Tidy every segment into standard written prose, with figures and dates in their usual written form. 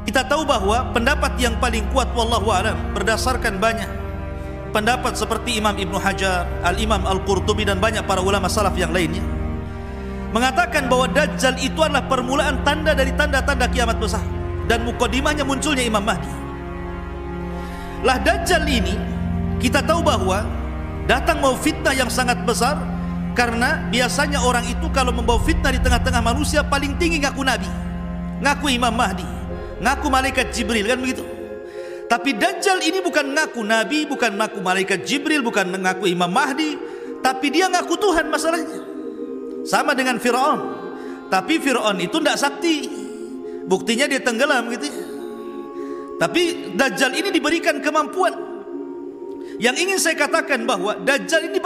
Kita tahu bahwa pendapat yang paling kuat wallahu a'lam berdasarkan banyak pendapat seperti Imam Ibnu Hajar, Al-Imam Al-Qurtubi dan banyak para ulama salaf yang lainnya mengatakan bahwa Dajjal itu adalah permulaan tanda dari tanda-tanda kiamat besar, dan mukadimahnya munculnya Imam Mahdi. Lah Dajjal ini kita tahu bahwa datang mau fitnah yang sangat besar, karena biasanya orang itu kalau membawa fitnah di tengah-tengah manusia paling tinggi ngaku Nabi, ngaku Imam Mahdi, ngaku malaikat Jibril, kan begitu. Tapi Dajjal ini bukan ngaku Nabi, bukan ngaku malaikat Jibril, bukan ngaku Imam Mahdi, tapi dia ngaku Tuhan masalahnya. Sama dengan Fir'aun. Tapi Fir'aun itu tidak sakti, buktinya dia tenggelam gitu ya. Tapi Dajjal ini diberikan kemampuan. Yang ingin saya katakan bahwa Dajjal ini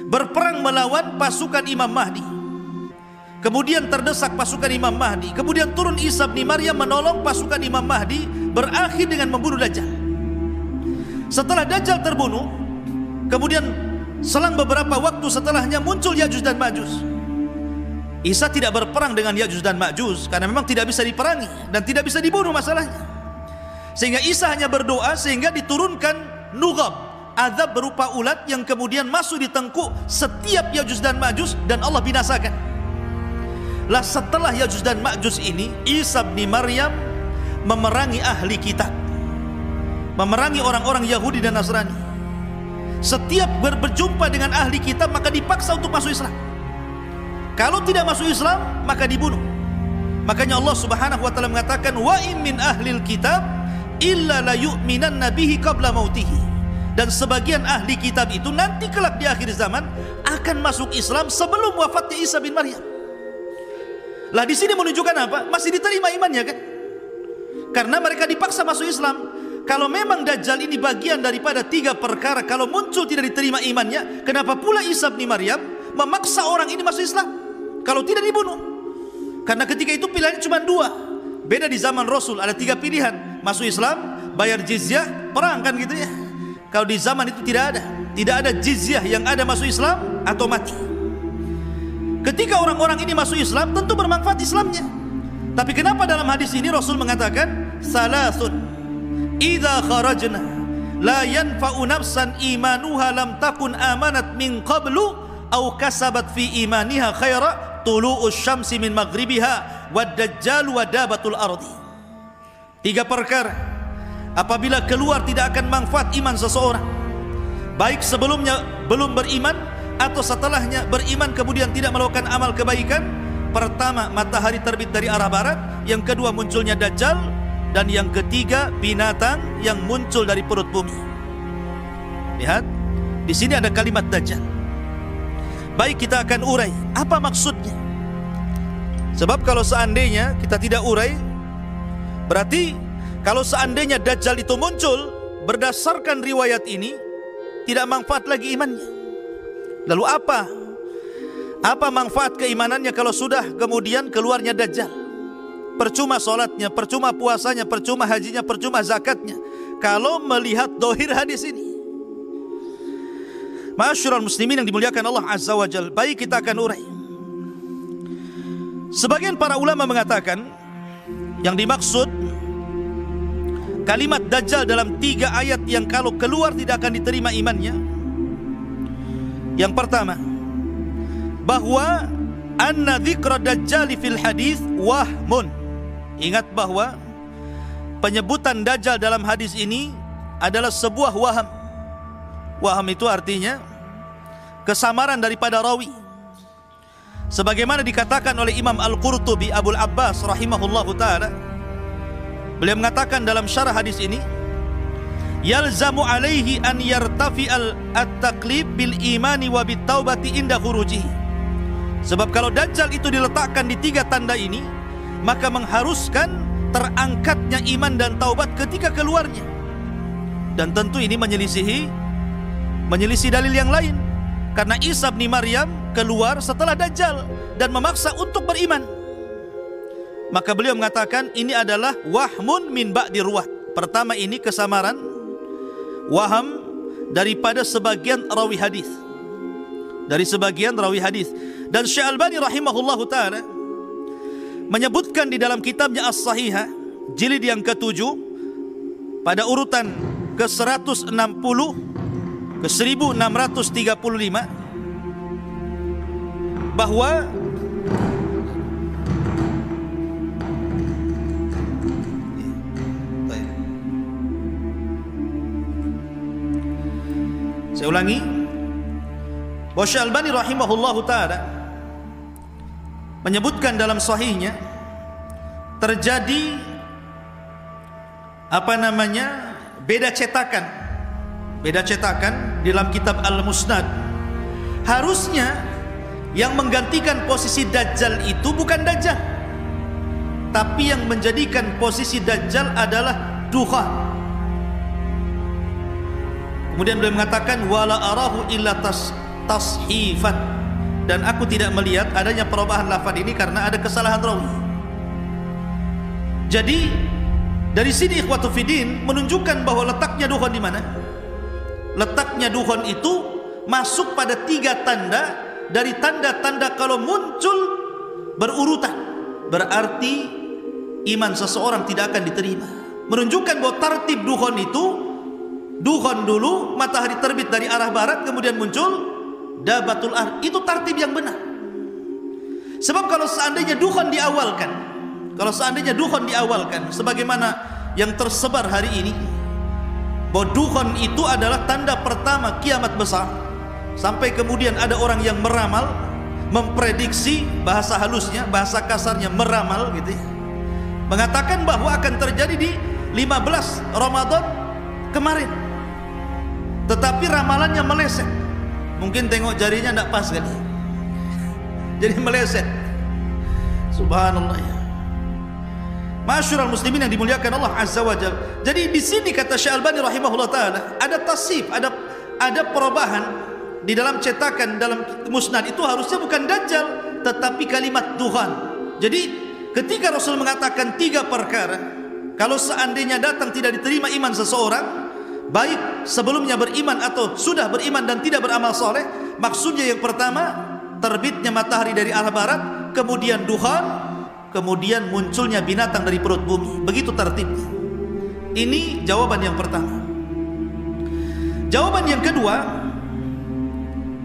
berperang melawan pasukan Imam Mahdi. Kemudian terdesak pasukan Imam Mahdi, kemudian turun Isa bin Maryam menolong pasukan Imam Mahdi, berakhir dengan membunuh Dajjal. Setelah Dajjal terbunuh, kemudian selang beberapa waktu setelahnya muncul Ya'juj dan Ma'juj. Isa tidak berperang dengan Ya'juj dan Ma'juj karena memang tidak bisa diperangi dan tidak bisa dibunuh masalahnya. Sehingga Isa hanya berdoa sehingga diturunkan nughab, azab berupa ulat yang kemudian masuk di tengkuk setiap Ya'juj dan Ma'juj dan Allah binasakan. Lah setelah Ya'juj dan Ma'juj ini, Isa bin Maryam memerangi ahli kitab, memerangi orang-orang Yahudi dan Nasrani. Setiap berjumpa dengan ahli kitab maka dipaksa untuk masuk Islam. Kalau tidak masuk Islam maka dibunuh. Makanya Allah Subhanahu wa taala mengatakan wa in min ahlil kitab illa la yu'minanna bihi qabla mautihi. Dan sebagian ahli kitab itu nanti kelak di akhir zaman akan masuk Islam sebelum wafatnya Isa bin Maryam. Lah di sini menunjukkan apa? Masih diterima imannya kan? Karena mereka dipaksa masuk Islam. Kalau memang Dajjal ini bagian daripada 3 perkara, kalau muncul tidak diterima imannya, kenapa pula Isa bin Maryam memaksa orang ini masuk Islam? Kalau tidak dibunuh. Karena ketika itu pilihannya cuma 2. Beda di zaman Rasul ada 3 pilihan, masuk Islam, bayar jizyah, perang kan gitu ya. Kalau di zaman itu tidak ada jizyah, yang ada masuk Islam atau mati. Ketika orang-orang ini masuk Islam, tentu bermanfaat Islamnya. Tapi kenapa dalam hadis ini Rasul mengatakan salasun idza kharajna la yanfa'u nafsan imanuha lam takun amanat min qablu aw kasabat fi imaniha khaira tulu'us syamsi min maghribiha wad dajjal wa dabatul ardi. 3 perkara apabila keluar tidak akan manfaat iman seseorang, baik sebelumnya belum beriman atau setelahnya beriman kemudian tidak melakukan amal kebaikan. Pertama, matahari terbit dari arah barat, yang kedua munculnya Dajjal, dan yang ketiga binatang yang muncul dari perut bumi. Lihat, di sini ada kalimat Dajjal. Baik, kita akan urai apa maksudnya. Sebab kalau seandainya kita tidak urai, berarti kalau seandainya Dajjal itu muncul berdasarkan riwayat ini, tidak manfaat lagi imannya. Lalu apa manfaat keimanannya kalau sudah kemudian keluarnya Dajjal? Percuma sholatnya, percuma puasanya, percuma hajinya, percuma zakatnya, kalau melihat dohir hadis ini. Ma'asyiral muslimin yang dimuliakan Allah Azza wa Jalla, baik kita akan urai. Sebagian para ulama mengatakan yang dimaksud kalimat Dajjal dalam 3 ayat yang kalau keluar tidak akan diterima imannya. Yang pertama, bahwa anna dzikra Dajjal fil hadis wahmun. Ingat bahwa penyebutan Dajjal dalam hadis ini adalah sebuah waham. Waham itu artinya kesamaran daripada rawi. Sebagaimana dikatakan oleh Imam Al-Qurtubi Abul Abbas rahimahullahu ta'ala, beliau mengatakan dalam syarah hadis ini, yalzamu alaihi an yartafi'al at-taqlib bil imani wa bit taubati inda khurujihi. Sebab kalau Dajjal itu diletakkan di 3 tanda ini, maka mengharuskan terangkatnya iman dan taubat ketika keluarnya. Dan tentu ini menyelisih dalil yang lain, karena Isa bin Maryam keluar setelah Dajjal dan memaksa untuk beriman. Maka beliau mengatakan ini adalah wahmun min ba'di ruwah. Pertama, ini kesamaran, waham daripada sebagian rawi hadis, Dan Syekh Albani rahimahullahu ta'ala menyebutkan di dalam kitabnya As-Sahihah jilid yang ke-7 pada urutan ke-160 ke 1635 bahwa saya ulangi, bahwa Syekh Albani rahimahullahu taala menyebutkan dalam sahihnya terjadi beda cetakan di dalam kitab Al-Musnad. Harusnya yang menggantikan posisi Dajjal itu bukan Dajjal, tapi yang menjadikan posisi Dajjal adalah dukhan. Kemudian beliau mengatakan wala arahu illa tashifan, dan aku tidak melihat adanya perubahan lafaz ini karena ada kesalahan rawi. Jadi dari sini ikhwatu fiddin menunjukkan bahwa letaknya dukhan di mana? Letaknya dukhan itu masuk pada 3 tanda dari tanda-tanda kalau muncul berurutan, berarti iman seseorang tidak akan diterima. Menunjukkan bahwa tartib dukhan itu, dukhan dulu, matahari terbit dari arah barat, kemudian muncul dabatul ard. Itu tartib yang benar. Sebab kalau seandainya dukhan diawalkan, sebagaimana yang tersebar hari ini, bahwa dukhan itu adalah tanda pertama kiamat besar, sampai kemudian ada orang yang meramal, memprediksi, bahasa halusnya, bahasa kasarnya meramal gitu ya, mengatakan bahwa akan terjadi di 15 Ramadan kemarin, tetapi ramalannya meleset. Mungkin tengok jarinya tidak pas kali, jadi meleset. Subhanallah ya. Masyurul muslimin yang dimuliakan Allah Azza wa Jalla. Jadi di sini kata Syekh Albani rahimahullah taala ada tasif, ada perubahan di dalam cetakan dalam musnad itu, harusnya bukan Dajjal tetapi kalimat dukhan. Jadi ketika Rasul mengatakan 3 perkara kalau seandainya datang tidak diterima iman seseorang, baik sebelumnya beriman atau sudah beriman dan tidak beramal soleh, maksudnya yang pertama terbitnya matahari dari arah barat, kemudian dukhan, kemudian munculnya binatang dari perut bumi. Begitu tertibnya. Ini jawaban yang pertama. Jawaban yang kedua,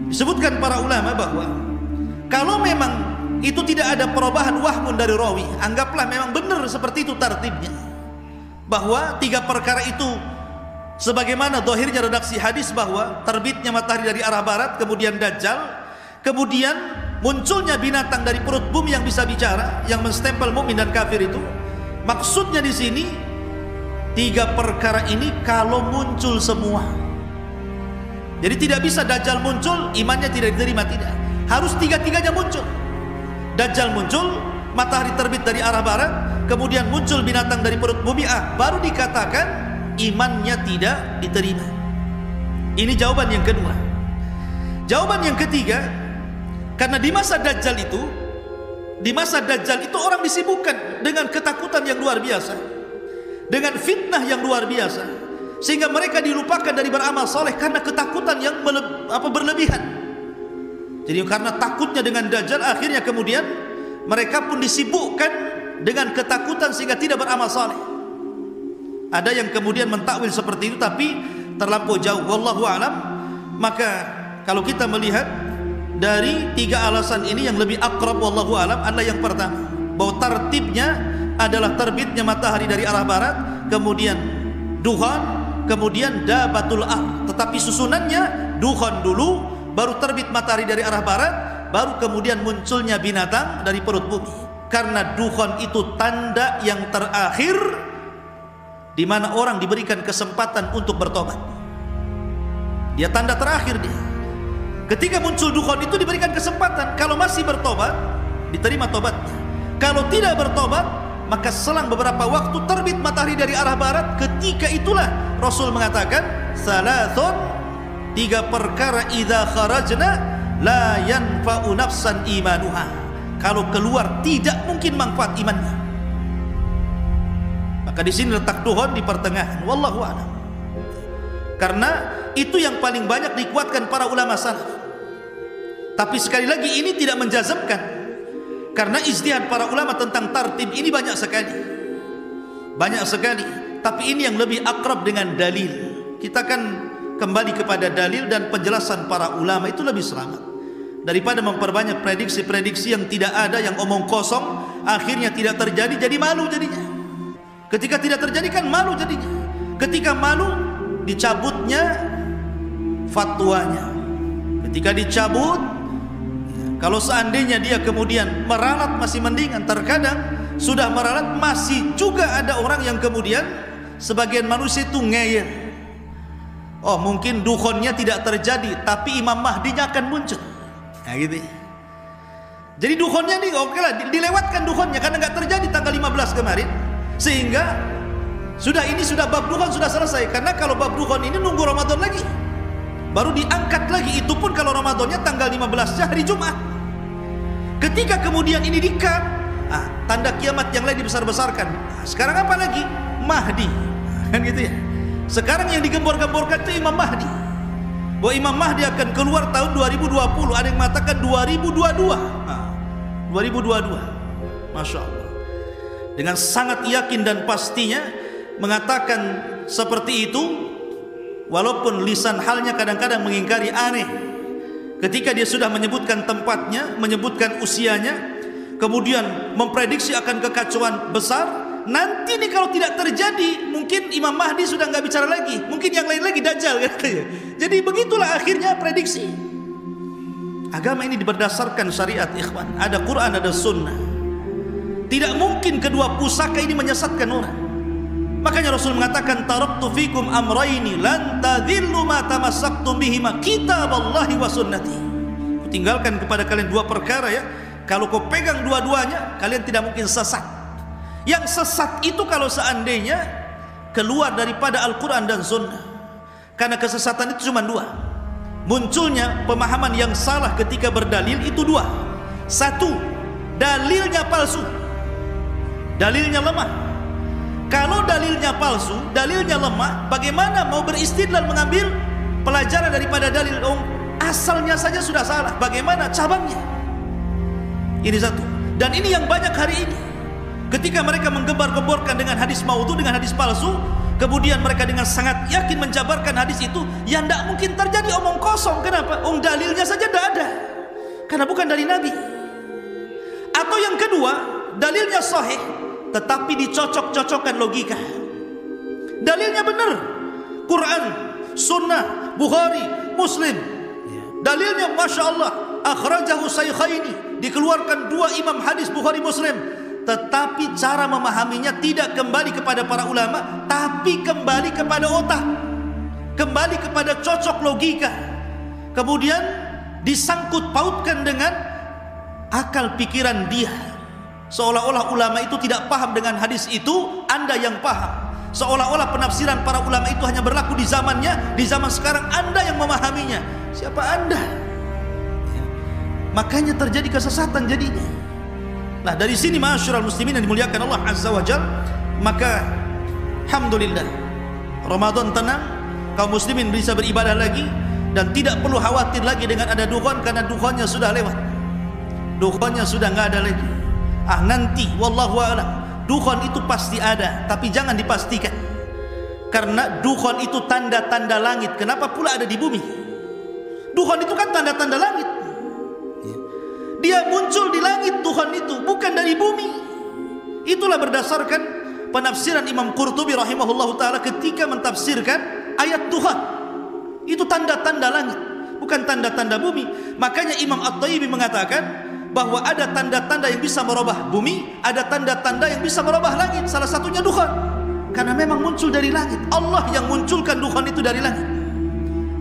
disebutkan para ulama bahwa kalau memang itu tidak ada perubahan wahmun dari rawi, anggaplah memang benar seperti itu tertibnya, bahwa 3 perkara itu sebagaimana zahirnya redaksi hadis, bahwa terbitnya matahari dari arah barat, kemudian Dajjal, kemudian munculnya binatang dari perut bumi yang bisa bicara, yang menstempel mukmin dan kafir itu. Maksudnya di sini 3 perkara ini kalau muncul semua. Jadi tidak bisa Dajjal muncul imannya tidak diterima, tidak. Harus 3-tiganya muncul. Dajjal muncul, matahari terbit dari arah barat, kemudian muncul binatang dari perut bumi, baru dikatakan imannya tidak diterima. Ini jawaban yang kedua. Jawaban yang ketiga, karena di masa Dajjal itu orang disibukkan dengan ketakutan yang luar biasa, dengan fitnah yang luar biasa, sehingga mereka dilupakan dari beramal soleh karena ketakutan yang berlebihan. Jadi karena takutnya dengan Dajjal, akhirnya kemudian mereka pun disibukkan dengan ketakutan sehingga tidak beramal soleh. Ada yang kemudian mentakwil seperti itu, tapi terlampau jauh. Wallahu a'lam. Maka kalau kita melihat dari 3 alasan ini, yang lebih akrab wallahu alam adalah yang pertama, bahwa tertibnya adalah terbitnya matahari dari arah barat, kemudian dukhan, kemudian dabatul ard. Tetapi susunannya dukhan dulu, baru terbit matahari dari arah barat, baru kemudian munculnya binatang dari perut bumi. Karena dukhan itu tanda yang terakhir di mana orang diberikan kesempatan untuk bertobat. Dia tanda terakhir dia. Ketika muncul dukhan itu diberikan kesempatan. Kalau masih bertobat, diterima tobatnya. Kalau tidak bertobat, maka selang beberapa waktu terbit matahari dari arah barat. Ketika itulah Rasul mengatakan, salasun, 3 perkara idza kharajna la yanfa'u nafsan imanuha. Kalau keluar tidak mungkin manfaat imannya. Maka di sini letak dukhan di pertengahan. Wallahu a'lam. Karena itu yang paling banyak dikuatkan para ulama salaf. Tapi sekali lagi ini tidak menjazmkan, karena ijtihad para ulama tentang tartib ini banyak sekali. banyak sekali. Tapi ini yang lebih akrab dengan dalil. Kita kan kembali kepada dalil dan penjelasan para ulama, itu lebih selamat daripada memperbanyak prediksi-prediksi yang tidak ada, yang omong kosong, akhirnya tidak terjadi, jadi malu jadinya. Ketika tidak terjadi kan malu jadinya. Ketika malu, dicabutnya fatwanya. Ketika dicabut, kalau seandainya dia kemudian meralat masih mendingan. Terkadang sudah meralat masih juga ada orang yang kemudian sebagian manusia itu ngeyel. Oh, mungkin dukhonnya tidak terjadi, tapi Imam Mahdinya akan muncul. Nah gitu ya. Jadi dukhonnya nih oke lah, dilewatkan dukhonnya karena nggak terjadi tanggal 15 kemarin. Sehingga sudah bab dukhon sudah selesai. Karena kalau bab dukhon ini nunggu Ramadan lagi, baru diangkat lagi. Itu pun kalau Ramadannya tanggal 15-nya hari Jumat. Ketika kemudian ini di-cut, tanda kiamat yang lain dibesar-besarkan. Sekarang apa lagi? Mahdi. Kan gitu ya. Sekarang yang digembor-gemborkan itu Imam Mahdi. Bahwa Imam Mahdi akan keluar tahun 2020. Ada yang mengatakan 2022. 2022. Masya Allah. Dengan sangat yakin dan pastinya mengatakan seperti itu, walaupun lisan halnya kadang-kadang mengingkari, aneh. Ketika dia sudah menyebutkan tempatnya, menyebutkan usianya, kemudian memprediksi akan kekacauan besar, nanti nih kalau tidak terjadi, mungkin Imam Mahdi sudah nggak bicara lagi, mungkin yang lain lagi Dajjal katanya. Jadi begitulah akhirnya prediksi. Agama ini berdasarkan syariat, ikhwan. Ada Quran, ada sunnah. Tidak mungkin kedua pusaka ini menyesatkan orang. Makanya Rasul mengatakan, taraktu fikum amraini lan tadhillu ma tamassaktum bihima, kitaballahi wa sunnati. Kutinggalkan kepada kalian dua perkara ya. Kalau kau pegang dua-duanya, kalian tidak mungkin sesat. Yang sesat itu kalau seandainya keluar daripada Al-Quran dan Sunnah. Karena kesesatan itu cuma dua. Munculnya pemahaman yang salah ketika berdalil itu dua. Satu, dalilnya palsu, dalilnya lemah. Kalau dalilnya palsu, dalilnya lemah, bagaimana mau beristidlal mengambil pelajaran daripada dalil? Asalnya saja sudah salah, bagaimana cabangnya? Ini satu. Dan ini yang banyak hari ini. Ketika mereka menggembar-gemborkan dengan hadis maudhu, dengan hadis palsu, kemudian mereka dengan sangat yakin menjabarkan hadis itu, yang tidak mungkin terjadi, omong kosong. Kenapa? Dalilnya saja tidak ada, karena bukan dari Nabi. Atau yang kedua, dalilnya sahih, tetapi dicocok-cocokkan logika. Dalilnya benar, Quran, Sunnah, Bukhari, Muslim. Dalilnya Masya Allah, akhrajahu shaykhaini, dikeluarkan dua imam hadis Bukhari Muslim. Tetapi cara memahaminya tidak kembali kepada para ulama, tapi kembali kepada otak, kembali kepada cocok logika. Kemudian disangkut pautkan dengan akal pikiran dia. Seolah-olah ulama itu tidak paham dengan hadis itu, Anda yang paham. Seolah-olah penafsiran para ulama itu hanya berlaku di zamannya, di zaman sekarang Anda yang memahaminya. Siapa Anda? Makanya terjadi kesesatan jadinya. Nah, dari sini ma'asyiral muslimin yang dimuliakan Allah Azza wa Jalla, maka alhamdulillah Ramadan tenang, kaum muslimin bisa beribadah lagi dan tidak perlu khawatir lagi dengan ada dukhon, karena dukhonnya sudah lewat. Dukhonnya sudah nggak ada lagi. Nanti wallahu a'lam, dukhon itu pasti ada, tapi jangan dipastikan. Karena dukhon itu tanda-tanda langit. Kenapa pula ada di bumi? Dukhon itu kan tanda-tanda langit. Dia muncul di langit, Tuhan itu bukan dari bumi. Itulah berdasarkan penafsiran Imam Qurtubi rahimahullahu ta'ala ketika mentafsirkan ayat Tuhan. Itu tanda-tanda langit, bukan tanda-tanda bumi. Makanya Imam At-Tayyib mengatakan bahwa ada tanda-tanda yang bisa merubah bumi, ada tanda-tanda yang bisa merubah langit. Salah satunya dukhon, karena memang muncul dari langit. Allah yang munculkan dukhon itu dari langit,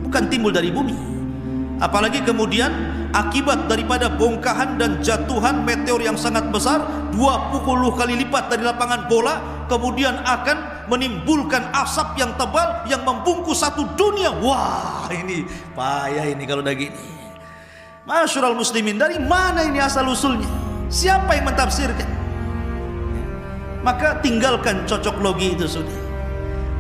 bukan timbul dari bumi. Apalagi kemudian akibat daripada bongkahan dan jatuhan meteor yang sangat besar, 20 kali lipat dari lapangan bola, kemudian akan menimbulkan asap yang tebal yang membungkus satu dunia. Wah, ini payah ini kalau udah gini. Ma'asyiral muslimin, dari mana ini asal usulnya? Siapa yang mentafsirkan? Maka tinggalkan cocok logi itu sudah.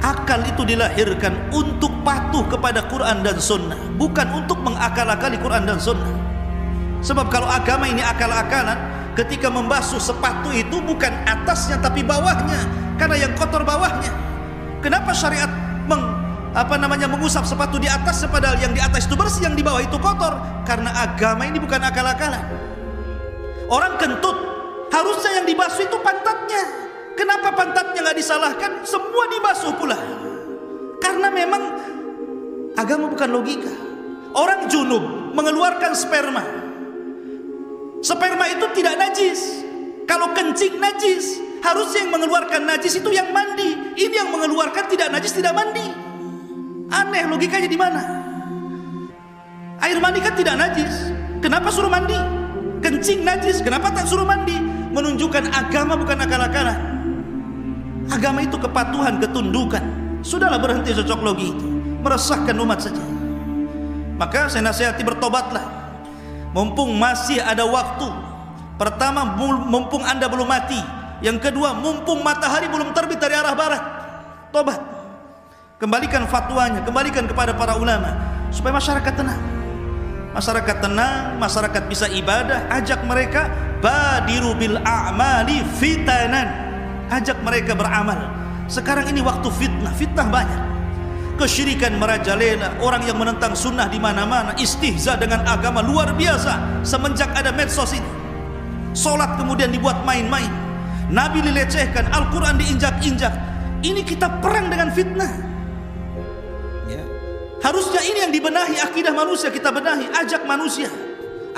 Akal itu dilahirkan untuk patuh kepada Quran dan Sunnah, bukan untuk mengakal-akali Quran dan Sunnah. Sebab kalau agama ini akal-akalan, ketika membasuh sepatu itu bukan atasnya tapi bawahnya, karena yang kotor bawahnya. Kenapa syariat mengusap sepatu di atas padahal yang di atas itu bersih, yang di bawah itu kotor? Karena agama ini bukan akal-akalan. Orang kentut, harusnya yang dibasuh itu pantatnya. Kenapa pantatnya nggak disalahkan? Semua dibasuh pula. Karena memang agama bukan logika. Orang junub mengeluarkan sperma. Sperma itu tidak najis. Kalau kencing najis, harusnya yang mengeluarkan najis itu yang mandi. Ini yang mengeluarkan tidak najis, tidak mandi. Aneh, logikanya di mana? Air mandi kan tidak najis, kenapa suruh mandi? Kencing najis, kenapa tak suruh mandi? Menunjukkan agama bukan akal-akalan. Agama itu kepatuhan, ketundukan. Sudahlah, berhenti cocok logi itu, meresahkan umat saja. Maka saya nasihati, bertobatlah mumpung masih ada waktu. Pertama, mumpung Anda belum mati. Yang kedua, mumpung matahari belum terbit dari arah barat. Tobat, kembalikan fatwanya, kembalikan kepada para ulama, supaya masyarakat tenang. Masyarakat tenang, masyarakat bisa ibadah. Ajak mereka, badiru bil a'mali fitanan. Ajak mereka beramal. Sekarang ini waktu fitnah, fitnah banyak. Kesyirikan merajalela, orang yang menentang sunnah di mana-mana, istihza dengan agama luar biasa semenjak ada medsos ini. Solat kemudian dibuat main-main, Nabi dilecehkan, Al-Quran diinjak-injak. Ini kita perang dengan fitnah. Ya. Harusnya ini yang dibenahi, akidah manusia kita benahi. Ajak manusia,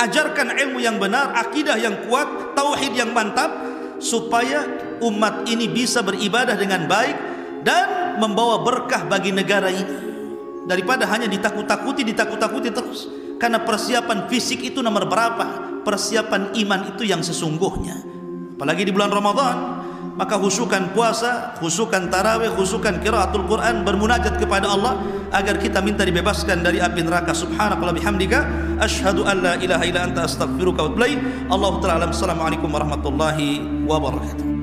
ajarkan ilmu yang benar, akidah yang kuat, tauhid yang mantap, supaya umat ini bisa beribadah dengan baik dan membawa berkah bagi negara ini, daripada hanya ditakut-takuti terus. Karena persiapan fisik itu nomor berapa? Persiapan iman itu yang sesungguhnya. Apalagi di bulan Ramadan, maka khusyukan puasa, khusyukan tarawih, khusyukan qiraatul Quran, bermunajat kepada Allah agar kita minta dibebaskan dari api neraka. Subhanakallah bihamdika, asyhadu an la ilaha illa anta, astaghfiruka wa atubu ilaik. Allahu ta'ala alam. Assalamualaikum warahmatullahi wabarakatuh.